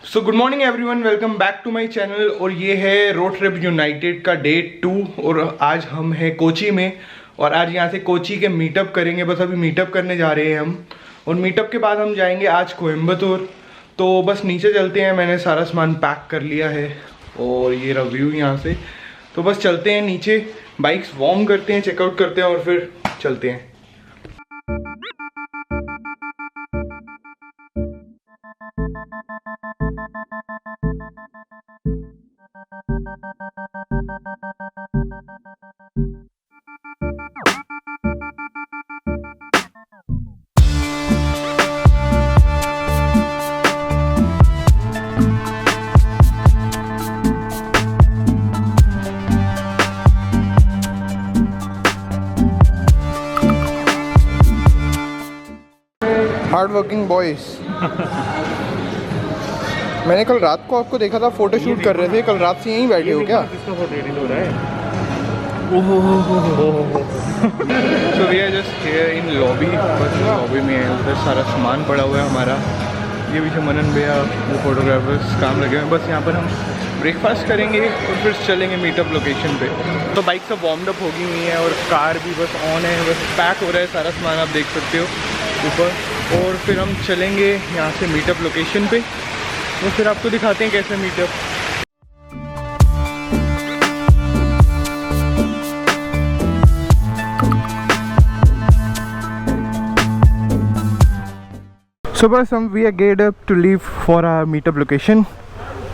So good morning everyone, welcome back to my channel. और ये है रोड ट्रिप यूनाइटेड का डे 2 और आज हम हैं कोची में और आज यहाँ से कोची के मीटअप करेंगे। बस अभी मीटअप करने जा रहे हैं हम और मीटअप के बाद हम जाएंगे आज कोयम्बतूर। तो बस नीचे चलते हैं, मैंने सारा सामान पैक कर लिया है और ये रिव्यू यहाँ से। तो बस चलते हैं नीचे, बाइक्स वार्म करते हैं, चेकआउट करते हैं और फिर चलते हैं। Hard working boys. मैंने कल रात को आपको देखा था, फोटो शूट कर रहे थे। कल रात से यहीं बैठे हो क्या? So we are just here in lobby. बस लॉबी में है, उधर सारा सामान पड़ा हुआ है हमारा। ये भी मनन भैया जो फोटोग्राफर्स काम लगे हुए हैं। बस यहाँ पर हम ब्रेकफास्ट करेंगे और फिर चलेंगे मीटअप लोकेशन पे। तो बाइक सब वार्म अप होगी हुई है और कार भी बस ऑन है, बस पैक हो रहा है सारा सामान, आप देख सकते हो ऊपर। और फिर हम चलेंगे यहाँ से मीटअप लोकेशन पे, तो फिर आपको दिखाते हैं कैसे मीटअप। सो बस हम we are get up to leave for our meetup location.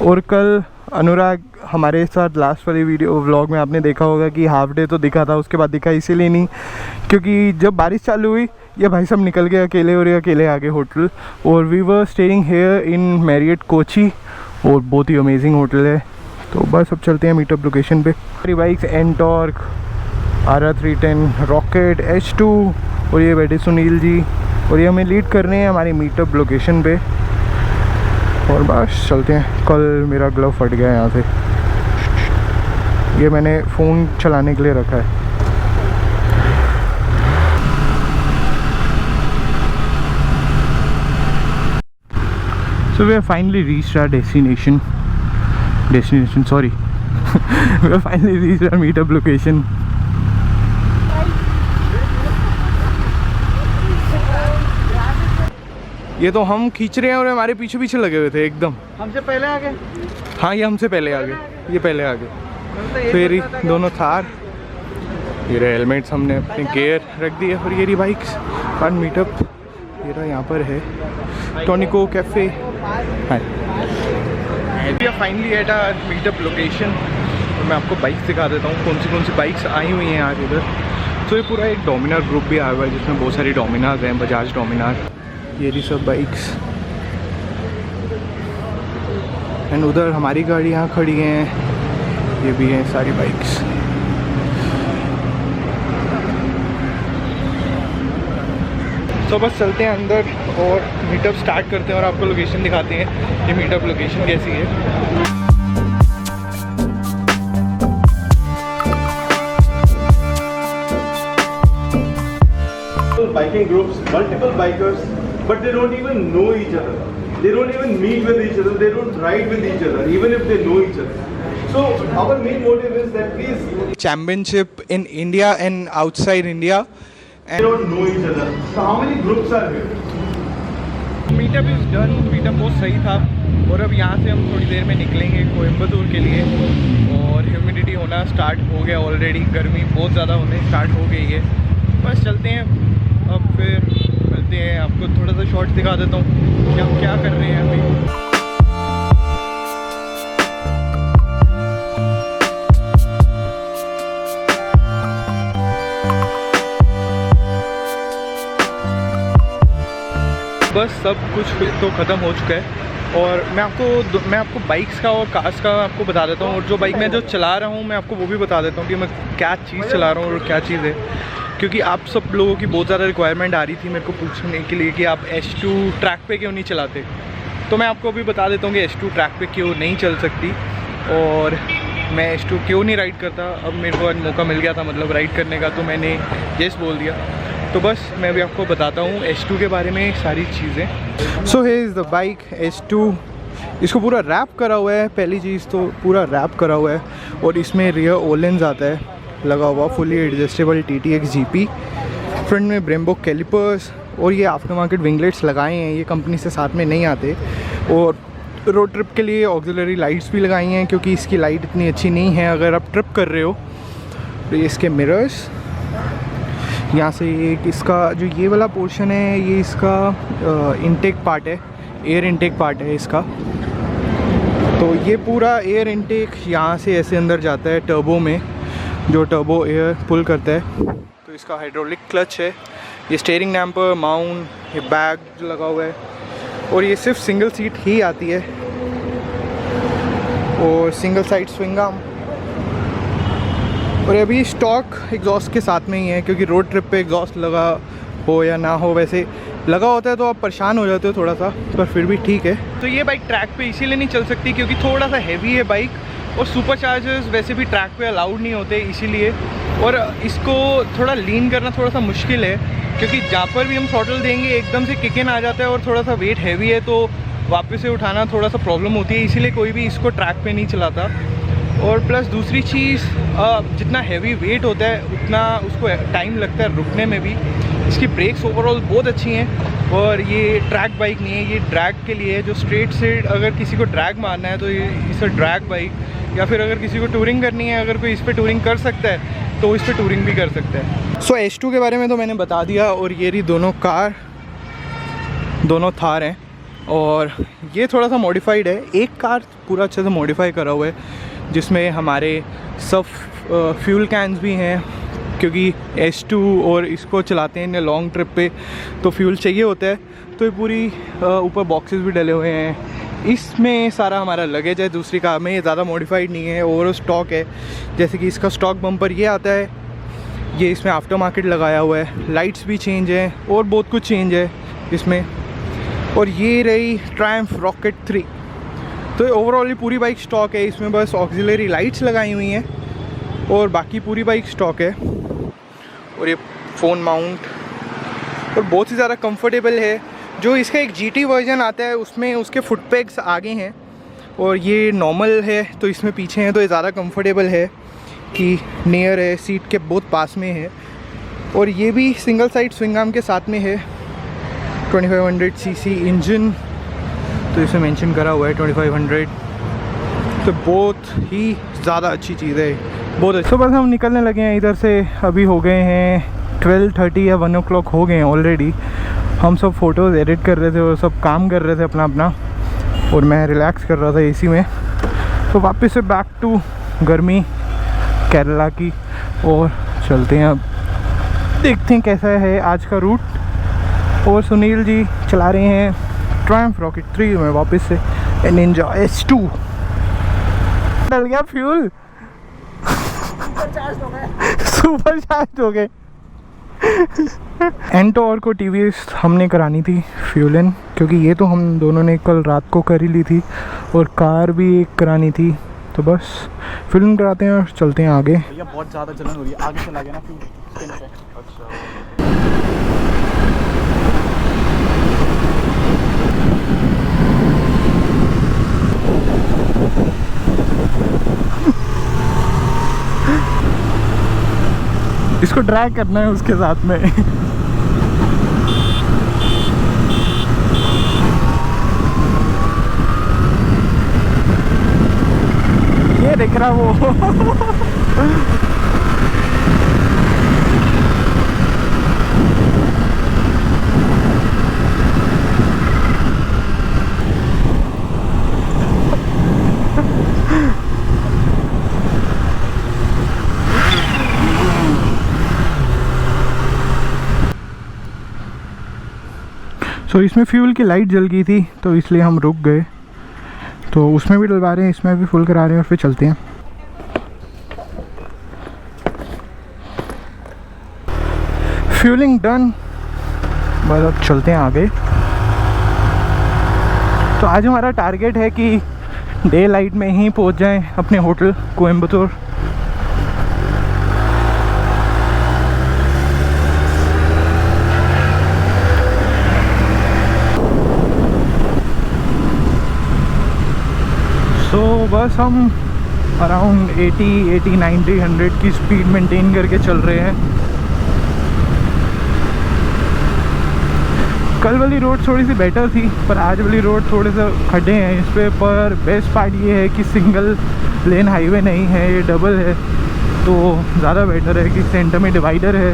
और कल अनुराग हमारे साथ लास्ट वाली वीडियो व्लॉग में आपने देखा होगा कि हाफ डे तो दिखा था, उसके बाद दिखा इसीलिए नहीं क्योंकि जब बारिश चालू हुई ये भाई सब निकल गए अकेले और ये अकेले आ गए होटल। और we were staying here in Marriott Kochi और बहुत ही अमेजिंग होटल है। तो बस अब चलते हैं मीटअप लोकेशन पे। हमारी bikes Ntorq, RR310, rocket, H2 और ये बैठे सुनील जी और ये हमें लीड कर रहे हैं हमारी मीटअप लोकेशन पे। और बस चलते हैं। कल मेरा ग्लव फट गया यहाँ से, ये मैंने फ़ोन चलाने के लिए रखा है। So we have finally reached our destination, sorry. We have finally reached our meetup location. ये तो हम खींच रहे हैं और हमारे पीछे पीछे लगे हुए थे एकदम। हमसे पहले आ गए। हाँ, ये हमसे पहले आ गए, ये पहले आ गए। तो ये दोनों थार, ये रहे हेलमेट्स, हमने अपने गियर रख दिए और ये रही बाइक्स। और मीटअप ये रहा यहाँ पर है, Tonico cafe. We are finally at our meetup location और मैं आपको बाइक्स दिखा देता हूँ कौन सी बाइक्स आई हुई हैं आज इधर। तो ये पूरा एक डोमिनार ग्रुप भी आया हुआ है जिसमें बहुत सारी डोमिनार्स हैं, बजाज डोमिनार, ये रही सब बाइक्स। एंड उधर हमारी गाड़ी यहाँ खड़ी हैं, ये भी हैं सारी बाइक्स। तो बस चलते हैं अंदर और मीटअप स्टार्ट करते हैं और आपको लोकेशन दिखाते हैं ये मीटअप लोकेशन कैसी है। Biking groups, multiple bikers, but they don't even know each other. They don't even meet with each other. They don't ride with each other, even if they know each other. So our main motive is that please Championship in India and outside India. They don't know each other. So how many groups are here? Meetup is done. Meetup बहुत सही था और अब यहाँ से हम थोड़ी देर में निकलेंगे कोयम्बतूर के लिए। और ह्यूमिडिटी होना स्टार्ट हो गया ऑलरेडी, गर्मी बहुत ज़्यादा होने स्टार्ट हो गई है। बस चलते हैं, अब फिर मिलते हैं। आपको थोड़ा सा शॉर्ट्स दिखा देता हूँ कि हम क्या कर रहे हैं अभी। बस सब कुछ तो ख़त्म हो चुका है और मैं आपको बाइक्स का और कार्स का आपको बता देता हूँ। और जो बाइक मैं जो चला रहा हूँ मैं आपको वो भी बता देता हूँ कि मैं क्या चीज़ चला रहा हूँ और क्या चीज़ है, क्योंकि आप सब लोगों की बहुत ज़्यादा रिक्वायरमेंट आ रही थी मेरे को पूछने के लिए कि आप H2 ट्रैक पे क्यों नहीं चलाते। तो मैं आपको अभी बता देता हूँ कि H2 ट्रैक पे क्यों नहीं चल सकती और मैं H2 क्यों नहीं राइड करता। अब मेरे को आज मौका मिल गया था मतलब राइड करने का, तो मैंने येस बोल दिया। तो बस मैं भी आपको बताता हूँ H2 के बारे में सारी चीज़ें। So here is the bike H2 इसको पूरा रैप करा हुआ है, पहली चीज़ तो पूरा रैप करा हुआ है। और इसमें रियर ओलेंस आता है लगा हुआ, fully adjustable TTX GP। Front में ब्रेम्बो कैलिपर्स और ये आफ्टर मार्केट विंगलेट्स लगाए हैं, ये कंपनी से साथ में नहीं आते। और रोड ट्रिप के लिए ऑक्सिलरी लाइट्स भी लगाई हैं क्योंकि इसकी लाइट इतनी अच्छी नहीं है अगर आप ट्रिप कर रहे हो। तो ये इसके मिरर्स, यहाँ से एक इसका जो ये वाला पोर्शन है ये इसका इनटेक पार्ट है, एयर इनटेक पार्ट है इसका। तो ये पूरा एयर इनटेक यहाँ से ऐसे अंदर जाता है टर्बो में, जो टर्बो एयर पुल करता है। तो इसका हाइड्रोलिक क्लच है, ये स्टीयरिंग डैम्पर, माउंट, ये बैग जो लगा हुआ है। और ये सिर्फ सिंगल सीट ही आती है और सिंगल साइड स्विंग आर्म। और अभी स्टॉक एग्जॉस्ट के साथ में ही है क्योंकि रोड ट्रिप पे एग्जॉस्ट लगा हो या ना हो, वैसे लगा होता है तो आप परेशान हो जाते हो थोड़ा सा, पर फिर भी ठीक है। तो ये बाइक ट्रैक पे इसीलिए नहीं चल सकती क्योंकि थोड़ा सा हैवी है बाइक, और सुपर चार्जर्स वैसे भी ट्रैक पे अलाउड नहीं होते इसीलिए। और इसको थोड़ा लीन करना थोड़ा सा मुश्किल है क्योंकि जहाँ पर भी हम थ्रॉटल देंगे एकदम से किक इन आ जाता है और थोड़ा सा वेट हैवी है तो वापस से उठाना थोड़ा सा प्रॉब्लम होती है, इसीलिए कोई भी इसको ट्रैक पे नहीं चलाता। और प्लस दूसरी चीज़, जितना हैवी वेट होता है उतना उसको टाइम लगता है रुकने में भी। इसकी ब्रेक्स ओवरऑल बहुत अच्छी हैं और ये ट्रैक बाइक नहीं है, ये ड्रैग के लिए है। जो स्ट्रेट से अगर किसी को ड्रैग मारना है तो ये इसे ड्रैग बाइक, या फिर अगर किसी को टूरिंग करनी है, अगर कोई इस पर टूरिंग कर सकता है तो इस पर टूरिंग भी कर सकता है। सो H2 के बारे में तो मैंने बता दिया। और ये रही दोनों कार, दोनों थार हैं और ये थोड़ा सा मॉडिफाइड है। एक कार पूरा अच्छे से मॉडिफाई करा हुआ है जिसमें हमारे सब फ्यूल कैंस भी हैं क्योंकि H2 और इसको चलाते हैं लॉन्ग ट्रिप पे तो फ्यूल चाहिए होता है। तो ये पूरी ऊपर बॉक्सेस भी डले हुए हैं। इसमें सारा हमारा लगेज है, दूसरी कार में ये ज़्यादा मॉडिफाइड नहीं है, ओवर स्टॉक है। जैसे कि इसका स्टॉक बम्पर ये आता है, ये इसमें आफ्टर मार्केट लगाया हुआ है, लाइट्स भी चेंज है और बहुत कुछ चेंज है इसमें। और ये रही ट्रायम्फ रॉकेट 3। तो ओवरऑल ये पूरी बाइक स्टॉक है, इसमें बस ऑक्सिलरी लाइट्स लगाई हुई हैं और बाकी पूरी बाइक स्टॉक है। और ये फ़ोन माउंट और बहुत ही ज़्यादा कंफर्टेबल है। जो इसका एक GT वर्जन आता है उसमें उसके फुट पैक्स आगे हैं और ये नॉर्मल है तो इसमें पीछे हैं, तो ये ज़्यादा कंफर्टेबल है कि नियर है, सीट के बहुत पास में है। और ये भी सिंगल साइड स्विंग आर्म के साथ में है। 2500 cc इंजन तो इसे मेंशन करा हुआ है 2500, तो बहुत ही ज़्यादा अच्छी चीज़ है, बहुत अच्छा। तो बस हम निकलने लगे हैं इधर से। अभी हो गए हैं 12:30 या 1 o'clock हो गए हैं ऑलरेडी। हम सब फ़ोटोज़ एडिट कर रहे थे और सब काम कर रहे थे अपना अपना, और मैं रिलैक्स कर रहा था AC में। तो वापस से बैक टू गर्मी केरला की और चलते हैं। अब देखते हैं कैसा है आज का रूट। और सुनील जी चला रहे हैं ट्रायम्फ रॉकेट 3 में वापस से निंजा S2। डल गया फ्यूल, सुपर चार्ज हो गए। एंटोर को TVS हमने करानी थी फ्यूलन, क्योंकि ये तो हम दोनों ने कल रात को कर ही ली थी और कार भी एक करानी थी। तो बस फ्यूलन कराते हैं और चलते हैं आगे। भैया बहुत ज़्यादा जलन हो रही है, आगे चला गया ना फ्यूल। अच्छा इसको ड्रैग करना है उसके साथ में। ये देख रहा वो। तो इसमें फ्यूल की लाइट जल गई थी तो इसलिए हम रुक गए। तो उसमें भी डलवा रहे हैं, इसमें भी फुल करा रहे हैं और फिर चलते हैं। फ्यूलिंग डन, बस अब चलते हैं आगे। तो आज हमारा टारगेट है कि डे लाइट में ही पहुंच जाएं अपने होटल कोयम्बतूर। बस हम अराउंड 80, 90, 100 की स्पीड मेंटेन करके चल रहे हैं। कल वाली रोड थोड़ी सी बेटर थी, पर आज वाली रोड थोड़े से खड्डे हैं इस पे। पर बेस्ट पार्ट ये है कि सिंगल लेन हाईवे नहीं है, ये डबल है, तो ज़्यादा बेटर है कि सेंटर में डिवाइडर है।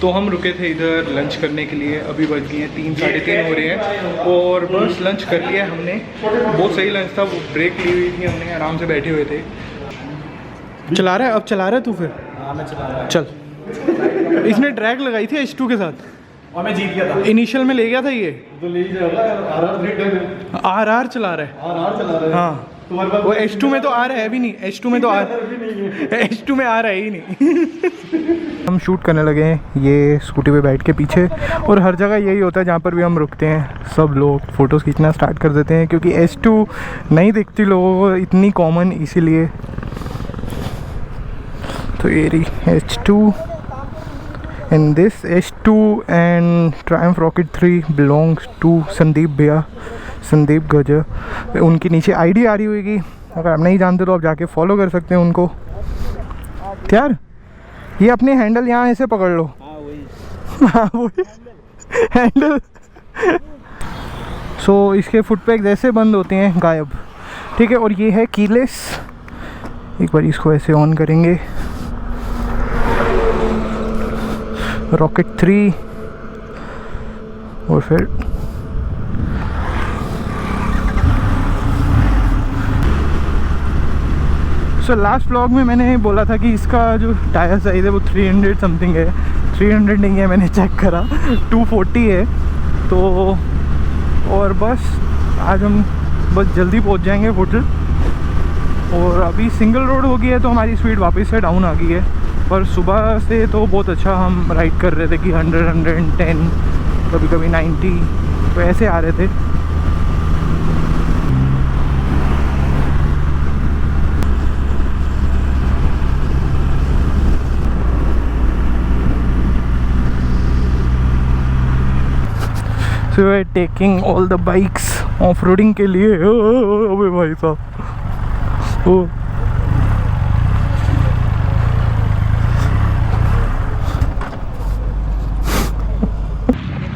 तो हम रुके थे इधर लंच करने के लिए, अभी बज गए हैं 3, साढ़े 3 हो रहे हैं और बस लंच कर लिया हमने। बहुत सही लंच था, वो ब्रेक ली हुई थी हमने, आराम से बैठे हुए थे। चला रहा है, अब चला रहा है तू फिर? हाँ मैं चला रहा चल। इसने ड्रैग लगाई थी H2 के साथ और मैं जीत गया था। इनिशियल में ले गया था ये। तो ले जाओ RR चला रहा है। RR चला रहा है। हाँ वो H2 में तो आ रहा है भी नहीं, H2 में तो H2 में आ रहा है ही नहीं। हम शूट करने लगे हैं ये स्कूटी पे बैठ के पीछे, और हर जगह यही होता है जहाँ पर भी हम रुकते हैं सब लोग फ़ोटोज़ खींचना स्टार्ट कर देते हैं, क्योंकि H2 नहीं दिखती लोगों को इतनी कॉमन, इसीलिए। तो ये रही H2 and this H2 and Triumph rocket 3 belongs to Sandeep भैया, संदीप गजर। उनकी नीचे आईडी आ रही होगी, अगर आप नहीं जानते तो आप जाके फॉलो कर सकते हैं उनको। यार ये अपने हैंडल यहाँ ऐसे पकड़ लो। हाँ वही हैंडल। सो इसके फुट पैक्स ऐसे बंद होते हैं, गायब, ठीक है। और ये है कीलेस। एक बार इसको ऐसे ऑन करेंगे, रॉकेट 3, और फिर सो लास्ट व्लॉग में मैंने बोला था कि इसका जो टायर साइज़ है वो 300 समथिंग है। 300 नहीं है, मैंने चेक करा 240 है। तो और बस आज हम बस जल्दी पहुंच जाएंगे होटल। और अभी सिंगल रोड हो गई है तो हमारी स्पीड वापस से डाउन आ गई है, पर सुबह से तो बहुत अच्छा हम राइड कर रहे थे कि 100, 110, कभी कभी 90, तो ऐसे आ रहे थे। So we are taking all the bikes off-roading के लिए। अबे भाई साहब, ओ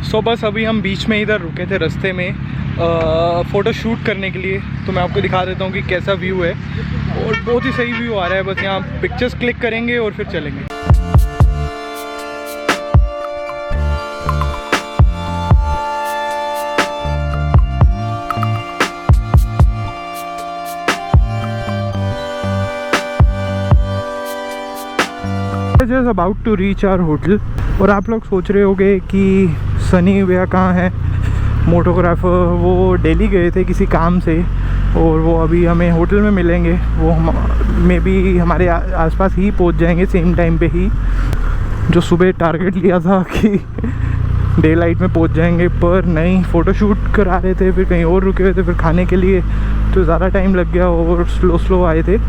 सो बस अभी हम बीच में इधर रुके थे रास्ते में फ़ोटो शूट करने के लिए। तो मैं आपको दिखा देता हूँ कि कैसा व्यू है, और बहुत ही सही व्यू आ रहा है। बस यहाँ पिक्चर्स क्लिक करेंगे और फिर चलेंगे। Just about to reach our hotel. और आप लोग सोच रहे होंगे कि सनी भैया कहाँ है, मोटोग्राफर, वो दिल्ली गए थे किसी काम से, और वो अभी हमें होटल में मिलेंगे। वो हम मे बी हमारे आसपास ही पहुंच जाएंगे सेम टाइम पे ही, जो सुबह टारगेट लिया था कि डे लाइट में पहुंच जाएंगे, पर नहीं, फ़ोटोशूट करा रहे थे, फिर कहीं और रुके हुए थे, फिर खाने के लिए, तो ज़्यादा टाइम लग गया और स्लो आए थे,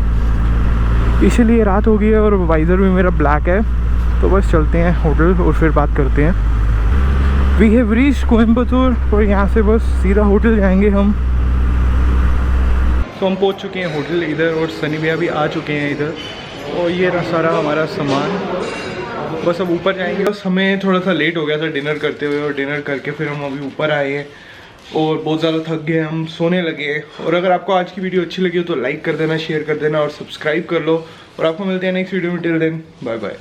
इसीलिए रात हो गई है। और वाइज़र भी मेरा ब्लैक है। तो बस चलते हैं होटल और फिर बात करते हैं। वी हैव रीच्ड कोयम्बतूर, और यहाँ से बस सीधा होटल जाएंगे हम। तो हम पहुँच चुके हैं होटल इधर, और सनी भैया भी आ चुके हैं इधर, और ये रहा सारा हमारा सामान। बस अब ऊपर जाएंगे। बस हमें थोड़ा सा लेट हो गया था डिनर करते हुए, और डिनर करके फिर हम अभी ऊपर आए हैं, और बहुत ज़्यादा थक गए, हम सोने लगे। और अगर आपको आज की वीडियो अच्छी लगी हो तो लाइक कर देना, शेयर कर देना और सब्सक्राइब कर लो। और आपको मिलते हैं नेक्स्ट वीडियो में। Till then bye bye.